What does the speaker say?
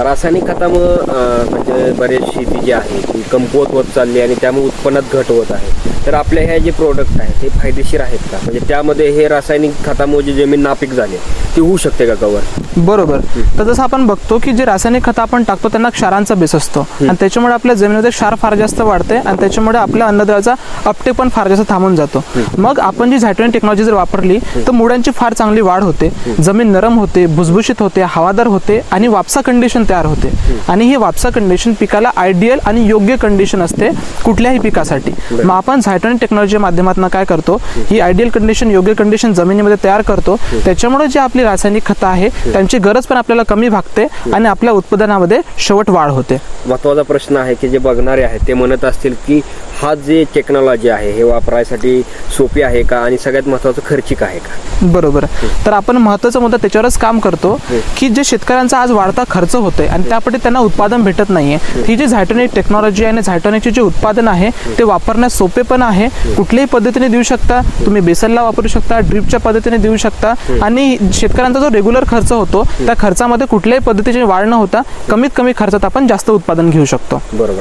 रासायनिक खतामुळं म्हणजे बरेच शेती जी आहे ती कमकुवत होत चालली आणि त्यामुळे उत्पन्नात घट होत आहे. तर आपल्या ह्या जे प्रोडक्ट आहेत ते फायदेशीर आहेत का? म्हणजे त्यामध्ये हे रासायनिक खतामुळे जी जमीन नापीक झाली ती होऊ शकते का कव्हर? बरोबर. तर जसं आपण बघतो की जे रासायनिक खतं आपण टाकतो त्यांना क्षारांचा बेस असतो आणि त्याच्यामुळे आपल्या जमिनीमध्ये क्षार फार जास्त वाढते आणि त्याच्यामुळे आपल्या अन्नद्रव्याचा अपटेक पण फार जास्त थांबून जातो. मग आपण जी झायटोनिक टेक्नॉलॉजी जर वापरली तर मुळांची फार चांगली वाढ होते, जमीन नरम होते, भुसभुशीत होते, हवादार होते आणि वापसा कंडिशन तयार होते. आणि ही वापसा कंडिशन पिकाला आयडियल आणि योग्य कंडिशन असते कुठल्याही पिकासाठी. मग आपण झायटोनिक टेक्नॉलॉजीच्या माध्यमातून काय करतो, ही आयडियल कंडिशन, योग्य कंडिशन जमिनीमध्ये तयार करतो. त्याच्यामुळे जे आपली रासायनिक खतं आहे त्यांची गरज पण आपल्याला कमी भागते आणि आपल्या उत्पादनामध्ये शेवट वाढ होते. महत्त्वाचा प्रश्न आहे की जे बघणारे आहेत ते म्हणत असतील की हा जे टेक्नॉलॉजी आहे हे वापरायसाठी सोपी आहे का आणि सगळ्यात महत्त्वाचं खर्चिक आहे का? बरोबर. तर आपण महत्त्वाचा मुद्दा त्याच्यावरच काम करतो की जे शेतकऱ्यांचा आज वाढता खर्च होतोय आणि त्यापटी त्यांना उत्पादन भेटत नाहीये. ही जी झायटोनिक टेक्नॉलॉजी आहे आणि झायटोनिकचे जे उत्पादन आहे ते वापरण्यास सोपे पण आहे. कुठल्याही पद्धतीने देऊ शकता तुम्ही, बेसलला वापरू शकता, ड्रिपच्या पद्धतीने देऊ शकता आणि शेतकऱ्यांचा जो रेग्युलर खर्च होतो त्या खर्चामध्ये कुठल्याही पद्धतीची वाढ न होता कमीत कमी खर्चात आपण जास्त उत्पादन घेऊ शकतो. बरोबर.